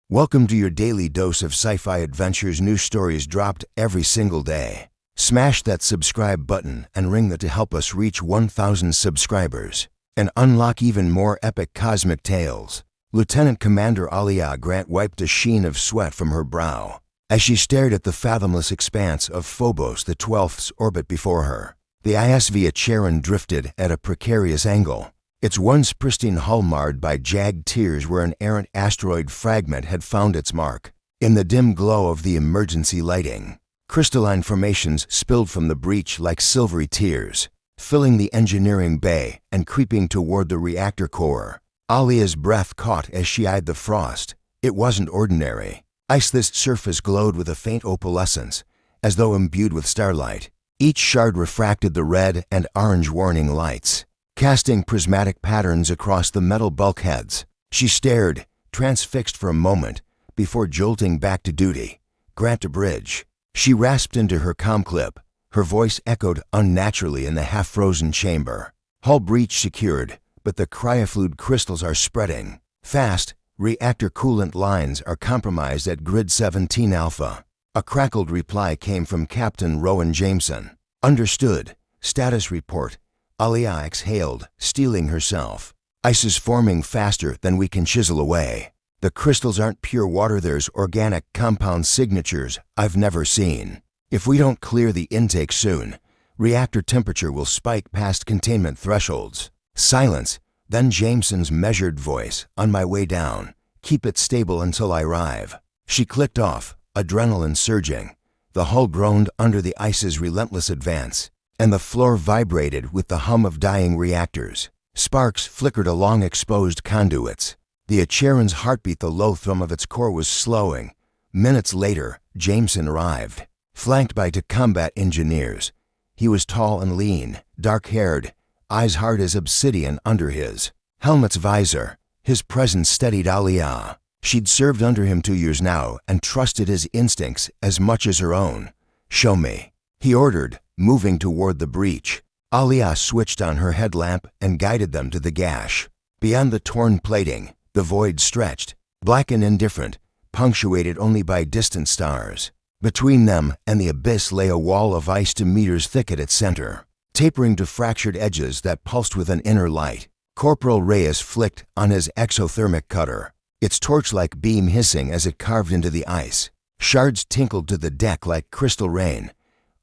Welcome to your daily dose of sci-fi adventures. New stories dropped every single day. Smash that subscribe button and ring the to help us reach 1,000 subscribers and unlock even more epic cosmic tales. Lieutenant Commander Alia Grant wiped a sheen of sweat from her brow as she stared at the fathomless expanse of Phobos the 12th's orbit before her. The ISV Charon drifted at a precarious angle, its once pristine hull marred by jagged tears where an errant asteroid fragment had found its mark. In the dim glow of the emergency lighting, crystalline formations spilled from the breach like silvery tears, filling the engineering bay and creeping toward the reactor core. Alia's breath caught as she eyed the frost. It wasn't ordinary ice. This surface glowed with a faint opalescence, as though imbued with starlight. Each shard refracted the red and orange warning lights, casting prismatic patterns across the metal bulkheads. She stared, transfixed for a moment, before jolting back to duty. Grant to bridge. She rasped into her comm clip. Her voice echoed unnaturally in the half-frozen chamber. Hull breach secured, but the cryofluid crystals are spreading fast. Reactor coolant lines are compromised at Grid 17 Alpha. A crackled reply came from Captain Rowan Jameson. Understood. Status report. Alia exhaled, steeling herself. Ice is forming faster than we can chisel away. The crystals aren't pure water, there's organic compound signatures I've never seen. If we don't clear the intake soon, reactor temperature will spike past containment thresholds. Silence, then Jameson's measured voice. On my way down. Keep it stable until I arrive. She clicked off, adrenaline surging. The hull groaned under the ice's relentless advance, and the floor vibrated with the hum of dying reactors. Sparks flickered along exposed conduits. The Charon's heartbeat, the low thrum of its core, was slowing. Minutes later, Jameson arrived, flanked by two combat engineers. He was tall and lean, dark-haired, eyes hard as obsidian under his helmet's visor. His presence steadied Alia. She'd served under him 2 years now and trusted his instincts as much as her own. Show me, he ordered, moving toward the breach. Alia switched on her headlamp and guided them to the gash. Beyond the torn plating, the void stretched, black and indifferent, punctuated only by distant stars. Between them and the abyss lay a wall of ice 2 meters thick at its center, tapering to fractured edges that pulsed with an inner light. Corporal Reyes flicked on his exothermic cutter, its torch-like beam hissing as it carved into the ice. Shards tinkled to the deck like crystal rain.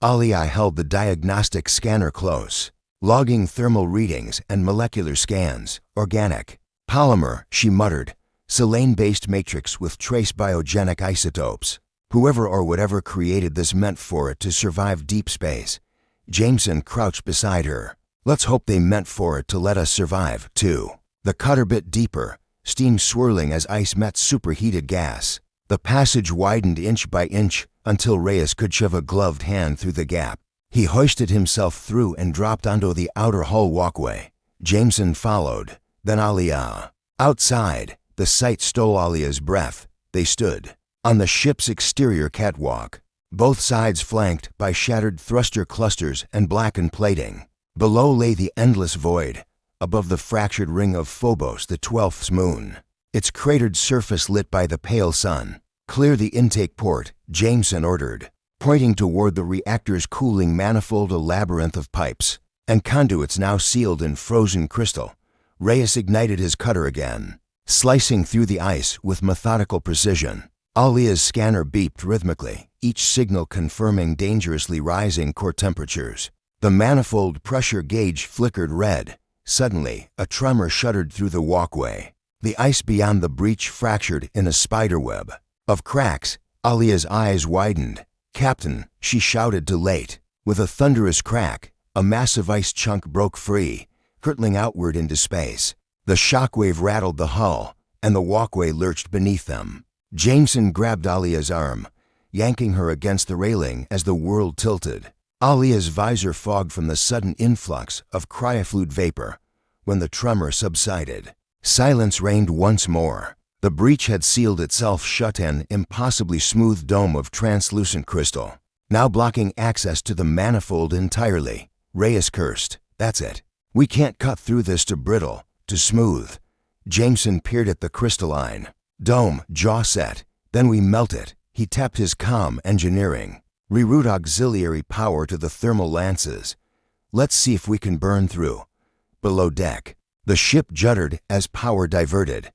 Alia held the diagnostic scanner close, logging thermal readings and molecular scans. Organic. Polymer, she muttered. Selene-based matrix with trace biogenic isotopes. Whoever or whatever created this meant for it to survive deep space. Jameson crouched beside her. Let's hope they meant for it to let us survive, too. The cutter bit deeper, steam swirling as ice met superheated gas. The passage widened inch by inch until Reyes could shove a gloved hand through the gap. He hoisted himself through and dropped onto the outer hull walkway. Jameson followed, then Alia. Outside, the sight stole Alia's breath. They stood on the ship's exterior catwalk, both sides flanked by shattered thruster clusters and blackened plating. Below lay the endless void, above the fractured ring of Phobos the 12th's moon, its cratered surface lit by the pale sun. Clear the intake port, Jameson ordered, pointing toward the reactor's cooling manifold, a labyrinth of pipes and conduits now sealed in frozen crystal. Reyes ignited his cutter again, slicing through the ice with methodical precision. Alia's scanner beeped rhythmically, each signal confirming dangerously rising core temperatures. The manifold pressure gauge flickered red. Suddenly, a tremor shuddered through the walkway. The ice beyond the breach fractured in a spiderweb of cracks. Alia's eyes widened. Captain, she shouted to Late. With a thunderous crack, a massive ice chunk broke free, hurtling outward into space. The shockwave rattled the hull, and the walkway lurched beneath them. Jameson grabbed Alia's arm, yanking her against the railing as the world tilted. Alia's visor fogged from the sudden influx of cryofluid vapor. When the tremor subsided, silence reigned once more. The breach had sealed itself shut, an impossibly smooth dome of translucent crystal, now blocking access to the manifold entirely. Reyes cursed. That's it. We can't cut through this to brittle, to smooth. Jameson peered at the crystalline, Dome, jaw set. Then we melt it. He tapped his comm engineering. Reroute auxiliary power to the thermal lances. Let's see if we can burn through. Below deck, the ship juddered as power diverted.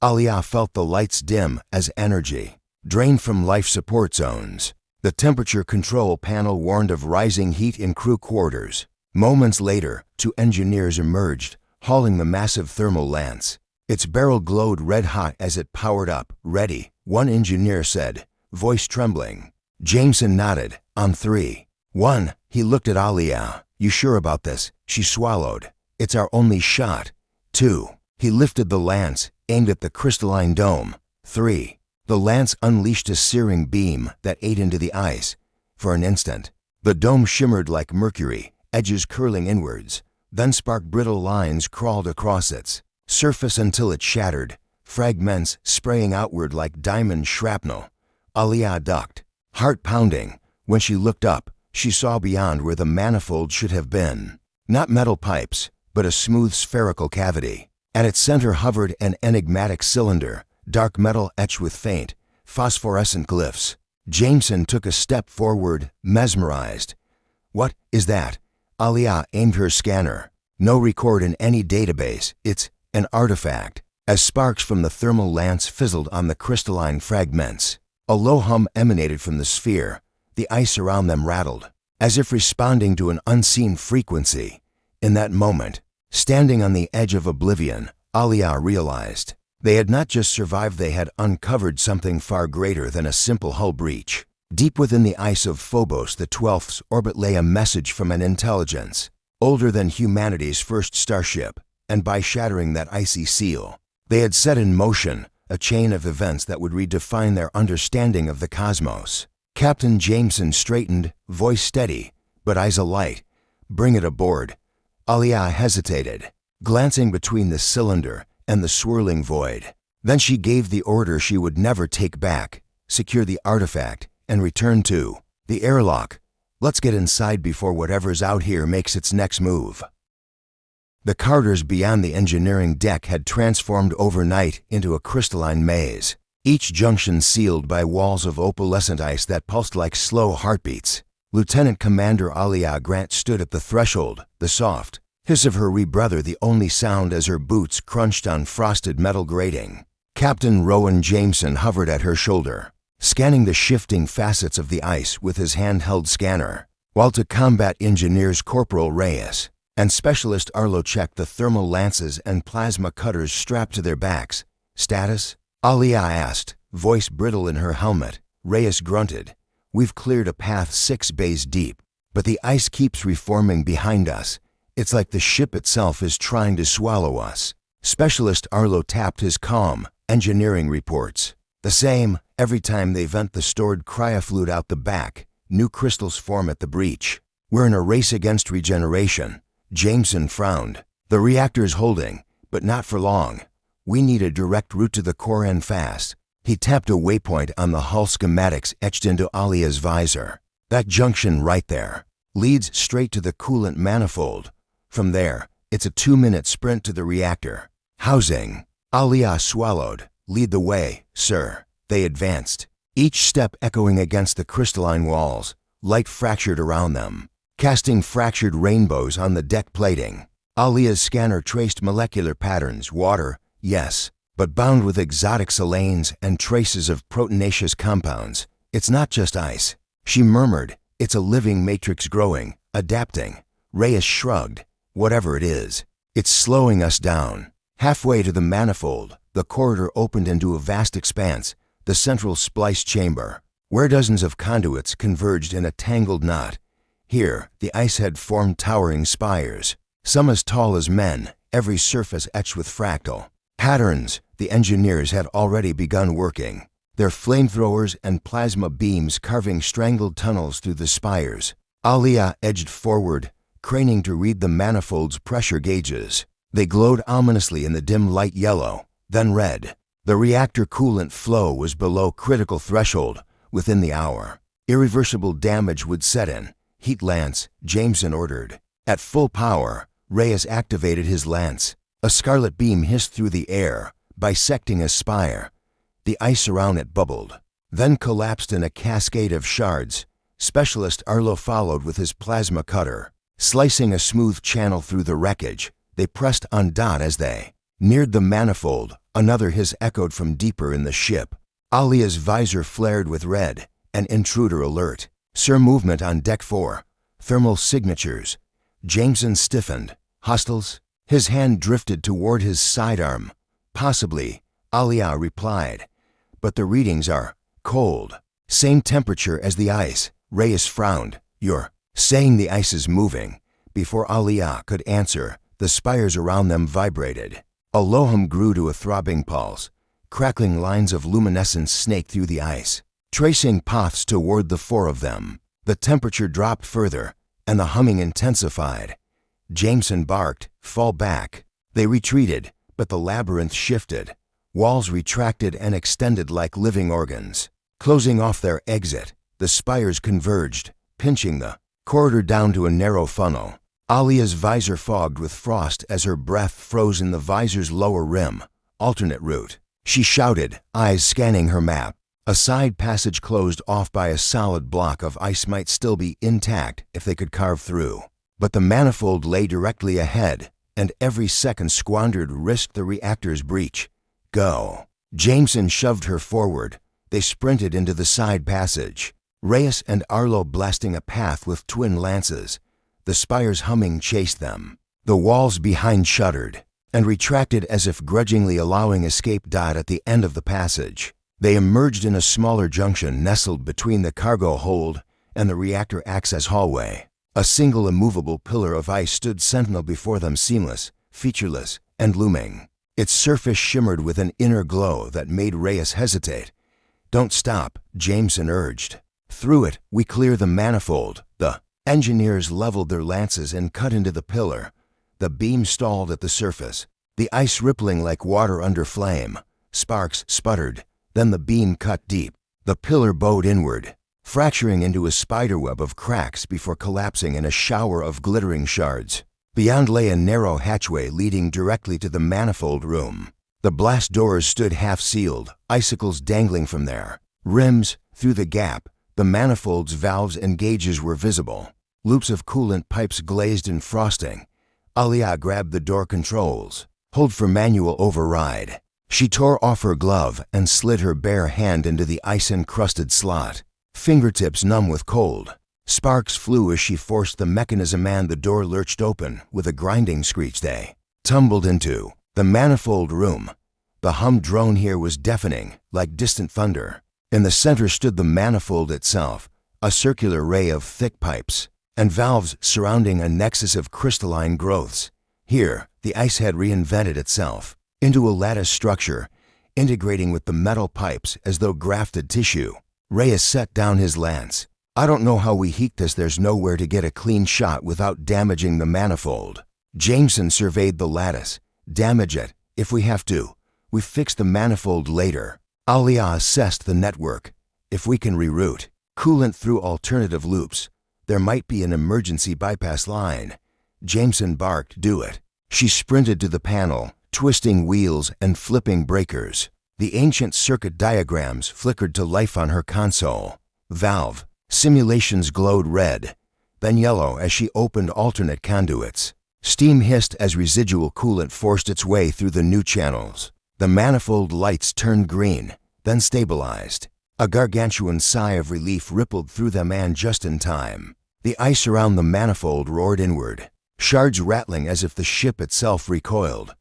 Alia felt the lights dim as energy drained from life support zones. The temperature control panel warned of rising heat in crew quarters. Moments later, 2 engineers emerged, hauling the massive thermal lance. Its barrel glowed red-hot as it powered up. "Ready," one engineer said, voice trembling. Jameson nodded. "On 3. 1. He looked at Alia. "You sure about this?" She swallowed. "It's our only shot." 2. He lifted the lance, aimed at the crystalline dome. 3. The lance unleashed a searing beam that ate into the ice. For an instant, the dome shimmered like mercury, edges curling inwards. Then spark brittle lines crawled across its surface until it shattered, fragments spraying outward like diamond shrapnel. Alia ducked, heart pounding. When she looked up, she saw beyond where the manifold should have been. Not metal pipes, but a smooth spherical cavity. At its center hovered an enigmatic cylinder, dark metal etched with faint, phosphorescent glyphs. Jameson took a step forward, mesmerized. "What is that?" Alia aimed her scanner. "No record in any database. It's an artifact." As sparks from the thermal lance fizzled on the crystalline fragments, a low hum emanated from the sphere. The ice around them rattled, as if responding to an unseen frequency. In that moment, standing on the edge of oblivion, Alia realized they had not just survived, they had uncovered something far greater than a simple hull breach. Deep within the ice of Phobos the 12th's orbit lay a message from an intelligence, older than humanity's first starship, and by shattering that icy seal, they had set in motion a chain of events that would redefine their understanding of the cosmos. Captain Jameson straightened, voice steady, but eyes alight. "Bring it aboard." Alia hesitated, glancing between the cylinder and the swirling void. Then she gave the order she would never take back: secure the artifact and return to the airlock. "Let's get inside before whatever's out here makes its next move." The corridors beyond the engineering deck had transformed overnight into a crystalline maze, each junction sealed by walls of opalescent ice that pulsed like slow heartbeats. Lieutenant Commander Alia Grant stood at the threshold, the soft hiss of her rebreather the only sound as her boots crunched on frosted metal grating. Captain Rowan Jameson hovered at her shoulder, scanning the shifting facets of the ice with his handheld scanner, while to combat engineers Corporal Reyes and Specialist Arlo checked the thermal lances and plasma cutters strapped to their backs. "Status?" Alia asked, voice brittle in her helmet. Reyes grunted. "We've cleared a path 6 bays deep, but the ice keeps reforming behind us. It's like the ship itself is trying to swallow us." Specialist Arlo tapped his comm engineering reports. "The same. Every time they vent the stored cryofluid out the back, new crystals form at the breach. We're in a race against regeneration." Jameson frowned. "The reactor's holding, but not for long. We need a direct route to the core and fast." He tapped a waypoint on the hull schematics etched into Alia's visor. "That junction right there leads straight to the coolant manifold. From there, it's a 2-minute sprint to the reactor housing." Alia swallowed. "Lead the way, sir." They advanced, each step echoing against the crystalline walls. Light fractured around them, casting fractured rainbows on the deck plating. Alia's scanner traced molecular patterns. Water, yes, but bound with exotic selanes and traces of proteinaceous compounds. "It's not just ice," she murmured. "It's a living matrix growing, adapting." Reyes shrugged. "Whatever it is, it's slowing us down." Halfway to the manifold, the corridor opened into a vast expanse, the central splice chamber, where dozens of conduits converged in a tangled knot. Here, the ice had formed towering spires, some as tall as men, every surface etched with fractal patterns. The engineers had already begun working, their flamethrowers and plasma beams carving strangled tunnels through the spires. Alia edged forward, craning to read the manifold's pressure gauges. They glowed ominously in the dim light yellow, then red. The reactor coolant flow was below critical threshold. Within the hour, irreversible damage would set in. "Heat lance," Jameson ordered. At full power, Reyes activated his lance. A scarlet beam hissed through the air, bisecting a spire. The ice around it bubbled, then collapsed in a cascade of shards. Specialist Arlo followed with his plasma cutter. Slicing a smooth channel through the wreckage, they pressed on Dot as they neared the manifold. Another hiss echoed from deeper in the ship. Alia's visor flared with red. An intruder alert. Sir, movement on deck 4. Thermal signatures. Jameson stiffened. Hostiles? His hand drifted toward his sidearm. Possibly, Alia replied. But the readings are cold. Same temperature as the ice. Reyes frowned. You're saying the ice is moving? Before Alia could answer, the spires around them vibrated. A low hum grew to a throbbing pulse. Crackling lines of luminescence snaked through the ice, tracing paths toward the 4 of them. The temperature dropped further, and the humming intensified. Jameson barked, "Fall back." They retreated, but the labyrinth shifted. Walls retracted and extended like living organs. Closing off their exit, the spires converged, pinching the corridor down to a narrow funnel. Alia's visor fogged with frost as her breath froze in the visor's lower rim. Alternate route. She shouted, eyes scanning her map. A side passage closed off by a solid block of ice might still be intact if they could carve through. But the manifold lay directly ahead, and every second squandered risked the reactor's breach. Go. Jameson shoved her forward. They sprinted into the side passage. Reyes and Arlo blasting a path with twin lances. The spires humming chased them. The walls behind shuddered and retracted as if grudgingly allowing escape. Dot at the end of the passage. They emerged in a smaller junction nestled between the cargo hold and the reactor access hallway. A single immovable pillar of ice stood sentinel before them, seamless, featureless, and looming. Its surface shimmered with an inner glow that made Reyes hesitate. Don't stop, Jameson urged. Through it, we clear the manifold. The engineers leveled their lances and cut into the pillar. The beam stalled at the surface, the ice rippling like water under flame. Sparks sputtered, then the beam cut deep. The pillar bowed inward, fracturing into a spiderweb of cracks before collapsing in a shower of glittering shards. Beyond lay a narrow hatchway leading directly to the manifold room. The blast doors stood half-sealed, icicles dangling from their rims. Through the gap, the manifold's valves and gauges were visible. Loops of coolant pipes glazed in frosting. Alia grabbed the door controls. Hold for manual override. She tore off her glove and slid her bare hand into the ice-encrusted slot. Fingertips numb with cold. Sparks flew as she forced the mechanism and the door lurched open with a grinding screech. They tumbled into the manifold room. The hum drone here was deafening, like distant thunder. In the center stood the manifold itself, a circular ray of thick pipes and valves surrounding a nexus of crystalline growths. Here, the ice had reinvented itself into a lattice structure, integrating with the metal pipes as though grafted tissue. Reyes set down his lance. I don't know how we heat this. There's nowhere to get a clean shot without damaging the manifold. Jameson surveyed the lattice. Damage it, if we have to. We fix the manifold later. Alia assessed the network. If we can reroute coolant through alternative loops, there might be an emergency bypass line. Jameson barked, do it. She sprinted to the panel, twisting wheels and flipping breakers. The ancient circuit diagrams flickered to life on her console. Valve simulations glowed red, then yellow as she opened alternate conduits. Steam hissed as residual coolant forced its way through the new channels. The manifold lights turned green, then stabilized. A gargantuan sigh of relief rippled through them, and just in time. The ice around the manifold roared inward, shards rattling as if the ship itself recoiled.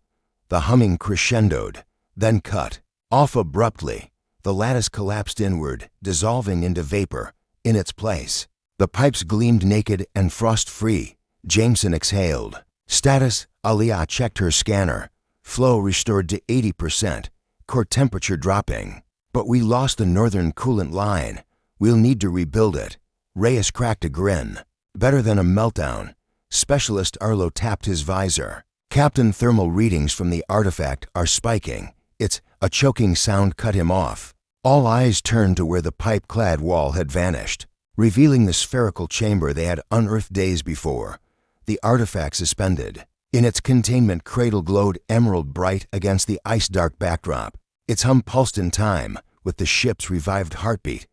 The humming crescendoed, then cut off abruptly. The lattice collapsed inward, dissolving into vapor. In its place, the pipes gleamed naked and frost-free. Jameson exhaled. Status, Alia checked her scanner. Flow restored to 80%, core temperature dropping. But we lost the northern coolant line. We'll need to rebuild it. Reyes cracked a grin. Better than a meltdown. Specialist Arlo tapped his visor. Captain, thermal readings from the artifact are spiking. It's a choking sound cut him off. All eyes turned to where the pipe-clad wall had vanished, revealing the spherical chamber they had unearthed days before. The artifact suspended. In its containment, cradle glowed emerald bright against the ice-dark backdrop. Its hum pulsed in time with the ship's revived heartbeat.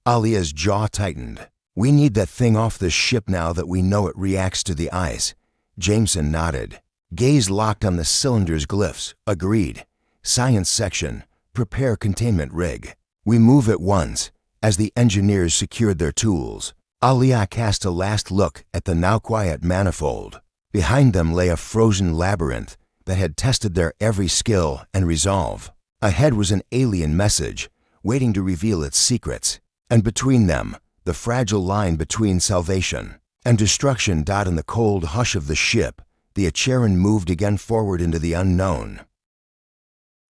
Alia's jaw tightened. "We need that thing off the ship now that we know it reacts to the ice." Jameson nodded. Gaze locked on the cylinder's glyphs. "Agreed. Science section, prepare containment rig. We move at once." As the engineers secured their tools, Alia cast a last look at the now quiet manifold. Behind them lay a frozen labyrinth that had tested their every skill and resolve. Ahead was an alien message, waiting to reveal its secrets. And between them, the fragile line between salvation and destruction. In the cold hush of the ship, the Acheron moved again forward into the unknown.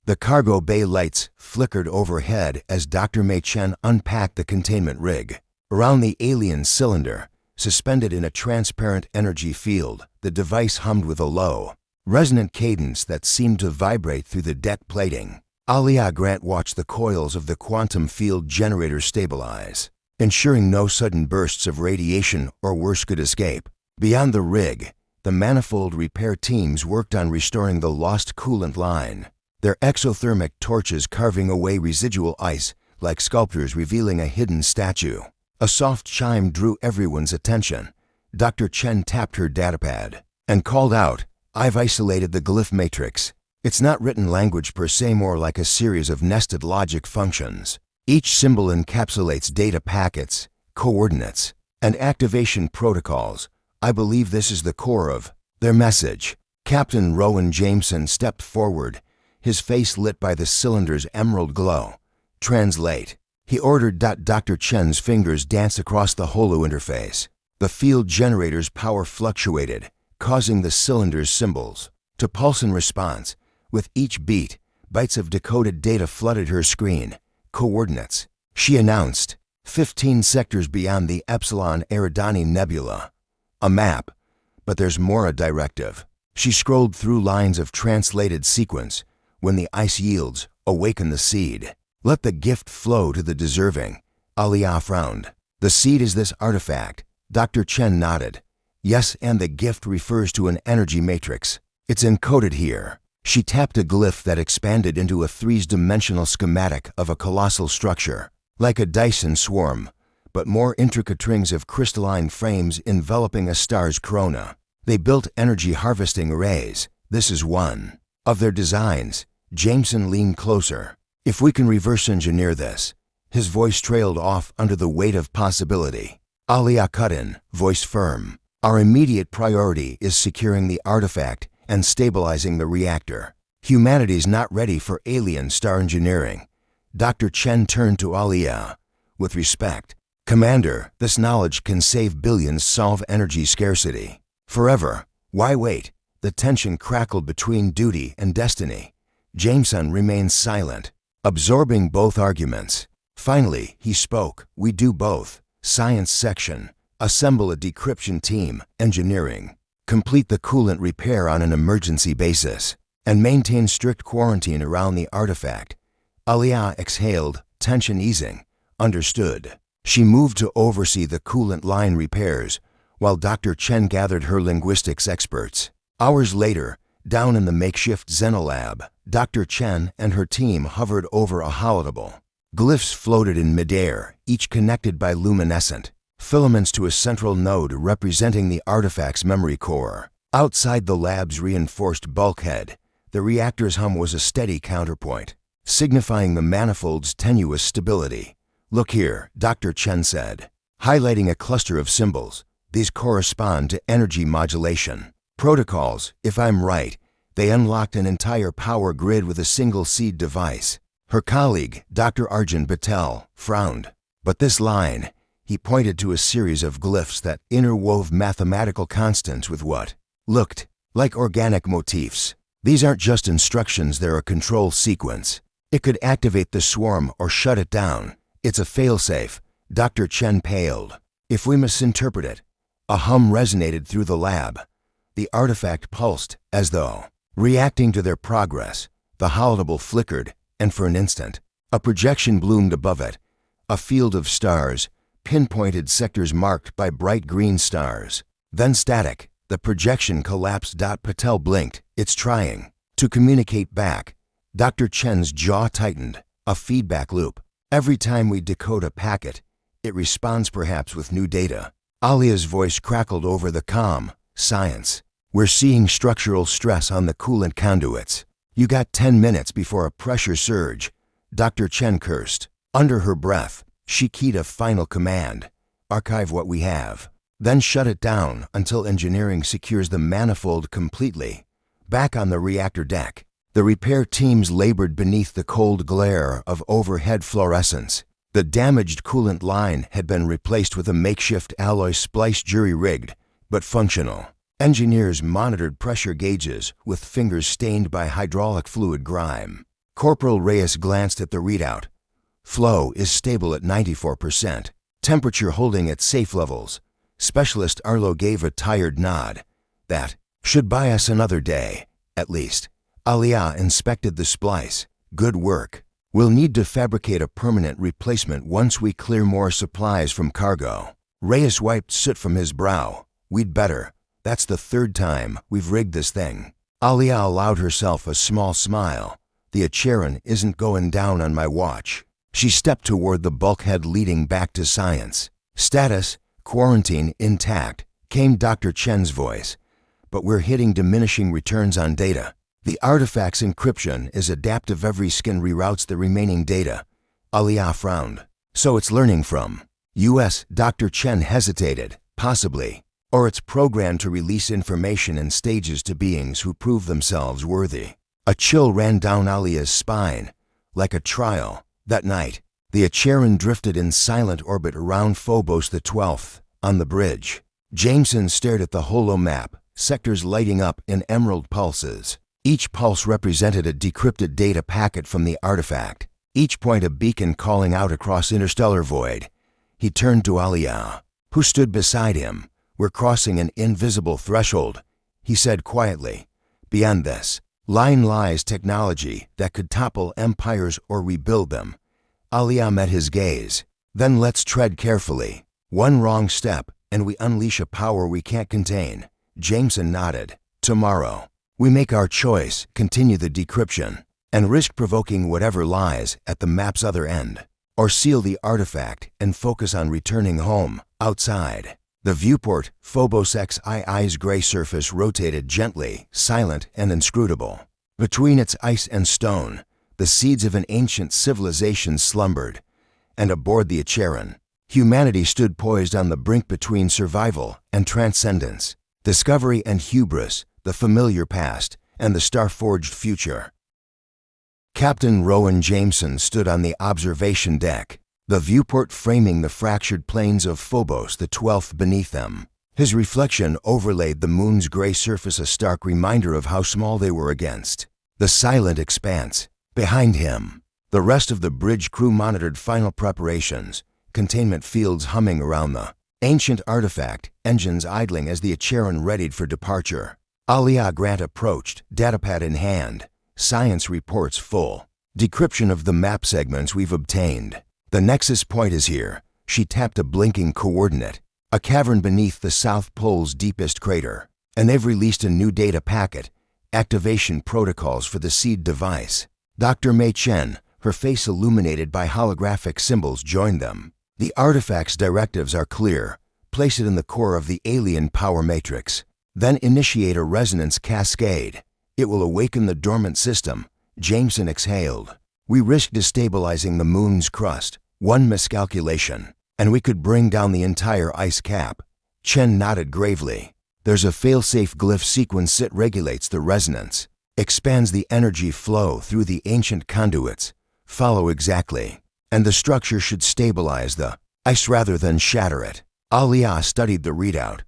The cargo bay lights flickered overhead as Dr. Mei Chen unpacked the containment rig. Around the alien cylinder, suspended in a transparent energy field, the device hummed with a low, resonant cadence that seemed to vibrate through the deck plating. Alia Grant watched the coils of the quantum field generator stabilize, ensuring no sudden bursts of radiation or worse could escape. Beyond the rig, the manifold repair teams worked on restoring the lost coolant line, their exothermic torches carving away residual ice like sculptors revealing a hidden statue. A soft chime drew everyone's attention. Dr. Chen tapped her datapad and called out, "I've isolated the glyph matrix. It's not written language per se, more like a series of nested logic functions. Each symbol encapsulates data packets, coordinates, and activation protocols. I believe this is the core of their message." Captain Rowan Jameson stepped forward, his face lit by the cylinder's emerald glow. "Translate," he ordered. Dr. Chen's fingers danced across the holo interface. The field generator's power fluctuated, causing the cylinder's symbols to pulse in response. With each beat, bytes of decoded data flooded her screen. "Coordinates," she announced. 15 sectors beyond the Epsilon Eridani Nebula. A map, but there's more. A directive. She scrolled through lines of translated sequence. "When the ice yields, awaken the seed. Let the gift flow to the deserving." Alia frowned. "The seed is this artifact." Dr. Chen nodded. "Yes, and the gift refers to an energy matrix. It's encoded here." She tapped a glyph that expanded into a three-dimensional schematic of a colossal structure, like a Dyson swarm, but more intricate rings of crystalline frames enveloping a star's corona. They built energy harvesting arrays. This is one of their designs. Jameson leaned closer. "If we can reverse engineer this." His voice trailed off under the weight of possibility. Alia cut in, voice firm. "Our immediate priority is securing the artifact and stabilizing the reactor. Humanity's not ready for alien star engineering." Dr. Chen turned to Alia. "With respect, Commander, this knowledge can save billions, solve energy scarcity. Forever. Why wait?" The tension crackled between duty and destiny. Jameson remained silent, absorbing both arguments. Finally, he spoke. "We do both. Science section. Assemble a decryption team. Engineering. Complete the coolant repair on an emergency basis. And maintain strict quarantine around the artifact." Alia exhaled, tension easing. "Understood." She moved to oversee the coolant line repairs, while Dr. Chen gathered her linguistics experts. Hours later, down in the makeshift Xenolab, Dr. Chen and her team hovered over a holodeble. Glyphs floated in midair, each connected by luminescent filaments to a central node representing the artifact's memory core. Outside the lab's reinforced bulkhead, the reactor's hum was a steady counterpoint, signifying the manifold's tenuous stability. "Look here," Dr. Chen said, highlighting a cluster of symbols. "These correspond to energy modulation protocols. If I'm right, they unlocked an entire power grid with a single seed device." Her colleague, Dr. Arjun Patel, frowned. "But this line," he pointed to a series of glyphs that interwove mathematical constants with what looked like organic motifs. "These aren't just instructions, they're a control sequence. It could activate the swarm or shut it down. It's a failsafe." Dr. Chen paled. "If we misinterpret it." A hum resonated through the lab. The artifact pulsed, as though reacting to their progress. The holodeble flickered, and for an instant, a projection bloomed above it. A field of stars, pinpointed sectors marked by bright green stars. Then static. The projection collapsed. Patel blinked. "It's trying to communicate back." Dr. Chen's jaw tightened, a feedback loop. Every time we decode a packet, it responds perhaps with new data. Alia's voice crackled over the comm. Science. We're seeing structural stress on the coolant conduits. You got 10 minutes before a pressure surge. Dr. Chen cursed. Under her breath, she keyed a final command. Archive what we have. Then shut it down until engineering secures the manifold completely. Back on the reactor deck, the repair teams labored beneath the cold glare of overhead fluorescence. The damaged coolant line had been replaced with a makeshift alloy splice jury-rigged, but functional. Engineers monitored pressure gauges with fingers stained by hydraulic fluid grime. Corporal Reyes glanced at the readout. Flow is stable at 94%. Temperature holding at safe levels. Specialist Arlo gave a tired nod. That should buy us another day, at least. Alia inspected the splice. Good work. We'll need to fabricate a permanent replacement once we clear more supplies from cargo. Reyes wiped soot from his brow. We'd better. That's the third time we've rigged this thing. Alia allowed herself a small smile. The Acheron isn't going down on my watch. She stepped toward the bulkhead leading back to science. Status, quarantine intact, came Dr. Chen's voice. But we're hitting diminishing returns on data. The artifact's encryption is adaptive. Every scan reroutes the remaining data. Alia frowned. So it's learning from U.S. Dr. Chen hesitated. Possibly. Or it's programmed to release information in stages to beings who prove themselves worthy. A chill ran down Alia's spine. Like a trial. That night, the Acheron drifted in silent orbit around Phobos the 12th, on the bridge. Jameson stared at the holomap, sectors lighting up in emerald pulses. Each pulse represented a decrypted data packet from the artifact, each point a beacon calling out across interstellar void. He turned to Alia, who stood beside him. We're crossing an invisible threshold, he said quietly. Beyond this, lies technology that could topple empires or rebuild them. Alia met his gaze. Then let's tread carefully. One wrong step, and we unleash a power we can't contain. Jameson nodded. Tomorrow, we make our choice, continue the decryption, and risk provoking whatever lies at the map's other end. Or seal the artifact and focus on returning home, outside. The viewport, Phobos XII's gray surface rotated gently, silent and inscrutable. Between its ice and stone, the seeds of an ancient civilization slumbered. And aboard the Acheron, humanity stood poised on the brink between survival and transcendence. Discovery and hubris, the familiar past and the star-forged future. Captain Rowan Jameson stood on the observation deck, the viewport framing the fractured plains of Phobos the 12th beneath them. His reflection overlaid the moon's gray surface, a stark reminder of how small they were against the silent expanse. Behind him, the rest of the bridge crew monitored final preparations, containment fields humming around the ancient artifact, engines idling as the Acheron readied for departure. Alia Grant approached, datapad in hand. Science reports full. Decryption of the map segments we've obtained. The nexus point is here. She tapped a blinking coordinate. A cavern beneath the South Pole's deepest crater. And they've released a new data packet. Activation protocols for the seed device. Dr. Mei Chen, her face illuminated by holographic symbols, joined them. The artifact's directives are clear. Place it in the core of the alien power matrix. Then initiate a resonance cascade. It will awaken the dormant system. Jameson exhaled. We risk destabilizing the moon's crust. One miscalculation, and we could bring down the entire ice cap. Chen nodded gravely. There's a failsafe glyph sequence that regulates the resonance, expands the energy flow through the ancient conduits. Follow exactly. And the structure should stabilize the ice rather than shatter it. Alia studied the readout.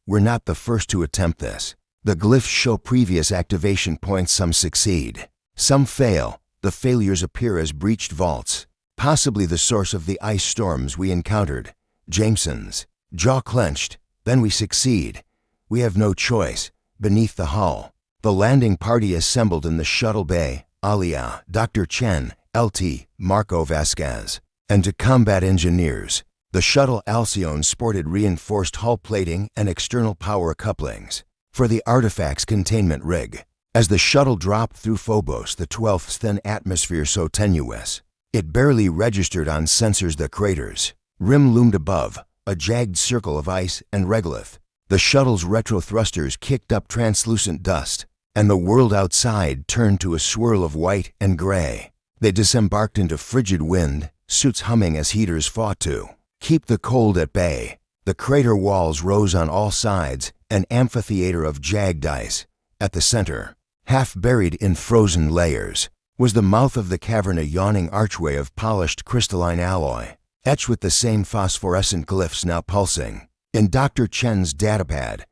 We're not the first to attempt this. The glyphs show previous activation points. Some succeed. Some fail. The failures appear as breached vaults, possibly the source of the ice storms we encountered. Jameson's jaw clenched. Then we succeed. We have no choice. Beneath the hull, the landing party assembled in the shuttle bay. Alia, Dr. Chen, LT, Marco Vasquez, and to combat engineers. The shuttle Alcyone sported reinforced hull plating and external power couplings. For the artifact's containment rig, As the shuttle dropped through Phobos the 12th's thin atmosphere so tenuous, it barely registered on sensors. The crater's rim loomed above, a jagged circle of ice and regolith. The shuttle's retro thrusters kicked up translucent dust, and the world outside turned to a swirl of white and gray. They disembarked into frigid wind, suits humming as heaters fought to keep the cold at bay. The crater walls rose on all sides, an amphitheater of jagged ice. At the center, half buried in frozen layers, was the mouth of the cavern, a yawning archway of polished crystalline alloy, etched with the same phosphorescent glyphs now pulsing. In Dr. Chen's datapad,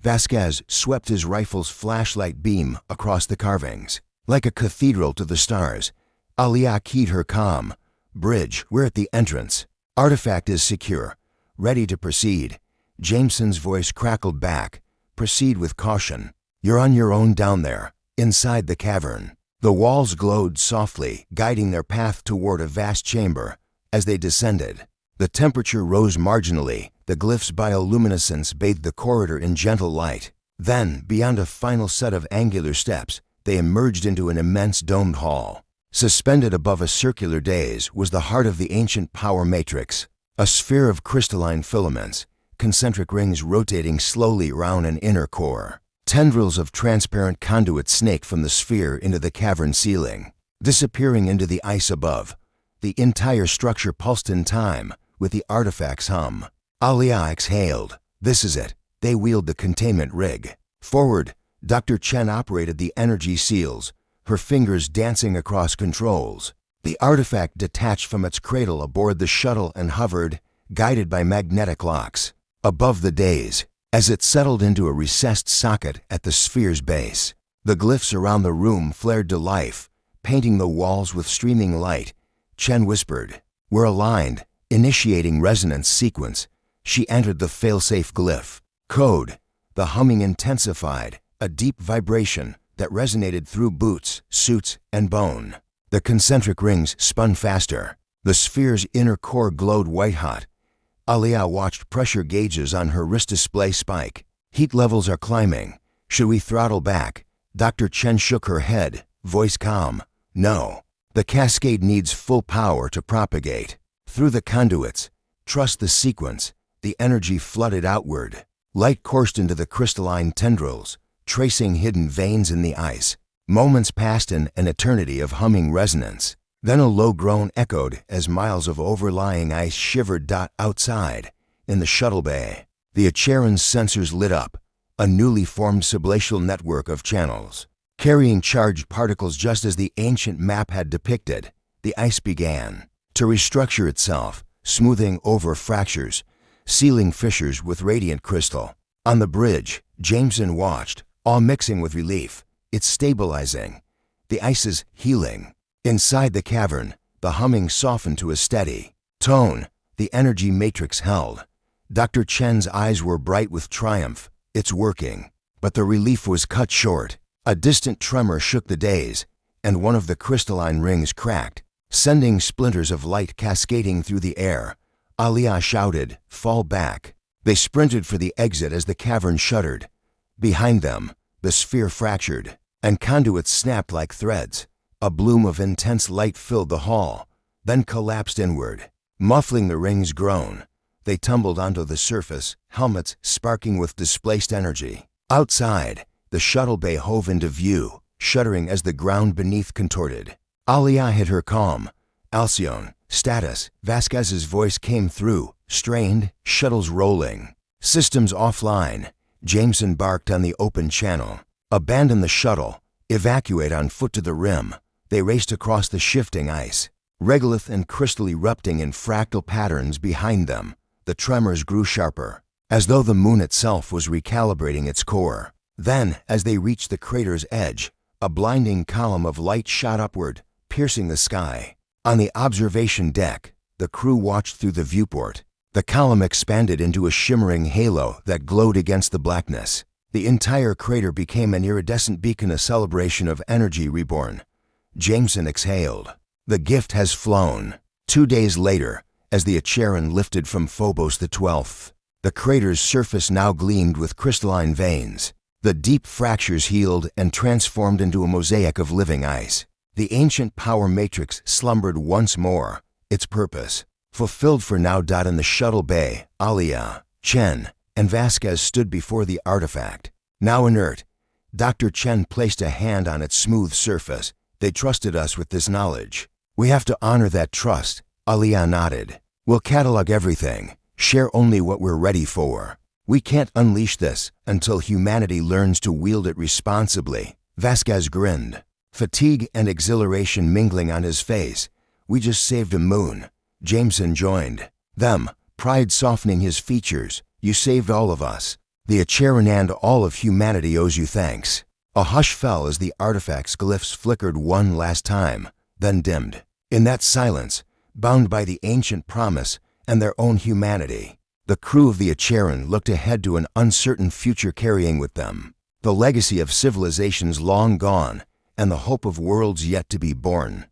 Vasquez swept his rifle's flashlight beam across the carvings. Like a cathedral to the stars, Alia keyed her comm. Bridge, we're at the entrance. Artifact is secure. Ready to proceed. Jameson's voice crackled back. Proceed with caution. You're on your own down there, inside the cavern. The walls glowed softly, guiding their path toward a vast chamber. As they descended, the temperature rose marginally. The glyph's bioluminescence bathed the corridor in gentle light. Then, beyond a final set of angular steps, they emerged into an immense domed hall. Suspended above a circular dais was the heart of the ancient power matrix, a sphere of crystalline filaments, concentric rings rotating slowly around an inner core. Tendrils of transparent conduit snaked from the sphere into the cavern ceiling, disappearing into the ice above. The entire structure pulsed in time with the artifact's hum. Alia exhaled. This is it. They wheeled the containment rig. Forward, Dr. Chen operated the energy seals, her fingers dancing across controls. The artifact detached from its cradle aboard the shuttle and hovered, guided by magnetic locks, above the dais. As it settled into a recessed socket at the sphere's base, the glyphs around the room flared to life, painting the walls with streaming light. Chen whispered, "We're aligned, initiating resonance sequence." She entered the failsafe glyph. Code. The humming intensified, a deep vibration that resonated through boots, suits, and bone. The concentric rings spun faster. The sphere's inner core glowed white-hot. Alia watched pressure gauges on her wrist display spike. Heat levels are climbing. Should we throttle back? Dr. Chen shook her head, voice calm. No. The cascade needs full power to propagate. Through the conduits. Trust the sequence. The energy flooded outward. Light coursed into the crystalline tendrils, tracing hidden veins in the ice. Moments passed in an eternity of humming resonance. Then a low groan echoed as miles of overlying ice shivered. Outside, in the shuttle bay, the Acheron's sensors lit up, a newly formed sublatial network of channels, carrying charged particles just as the ancient map had depicted. The ice began to restructure itself, smoothing over fractures, sealing fissures with radiant crystal. On the bridge, Jameson watched, all mixing with relief. It's stabilizing. The ice is healing. Inside the cavern, the humming softened to a steady tone. The energy matrix held. Dr. Chen's eyes were bright with triumph. It's working. But the relief was cut short. A distant tremor shook the dais, and one of the crystalline rings cracked, sending splinters of light cascading through the air. Alia shouted, "Fall back." They sprinted for the exit as the cavern shuddered. Behind them, the sphere fractured, and conduits snapped like threads. A bloom of intense light filled the hall, then collapsed inward, muffling the ring's groan. They tumbled onto the surface, helmets sparking with displaced energy. Outside, the shuttle bay hove into view, shuddering as the ground beneath contorted. Alia hit her calm. "Alcyone, status." Vasquez's voice came through, strained, shuttles rolling. "Systems offline." Jameson barked on the open channel. "Abandon the shuttle. Evacuate on foot to the rim." They raced across the shifting ice, regolith and crystal erupting in fractal patterns behind them. The tremors grew sharper, as though the moon itself was recalibrating its core. Then, as they reached the crater's edge, a blinding column of light shot upward, piercing the sky. On the observation deck, the crew watched through the viewport. The column expanded into a shimmering halo that glowed against the blackness. The entire crater became an iridescent beacon, a celebration of energy reborn. Jameson exhaled. The gift has flown. 2 days later, as the Acheron lifted from Phobos the 12th, the crater's surface now gleamed with crystalline veins. The deep fractures healed and transformed into a mosaic of living ice. The ancient power matrix slumbered once more, its purpose fulfilled for now. In the shuttle bay, Alia, Chen, and Vasquez stood before the artifact. Now inert, Dr. Chen placed a hand on its smooth surface. They trusted us with this knowledge. We have to honor that trust, Alia nodded. We'll catalog everything, share only what we're ready for. We can't unleash this until humanity learns to wield it responsibly. Vasquez grinned, fatigue and exhilaration mingling on his face. We just saved a moon. Jameson joined them, pride softening his features. You saved all of us. The Acheron and all of humanity owes you thanks. A hush fell as the artifact's glyphs flickered one last time, then dimmed. In that silence, bound by the ancient promise and their own humanity, the crew of the Acheron looked ahead to an uncertain future carrying with them the legacy of civilizations long gone and the hope of worlds yet to be born.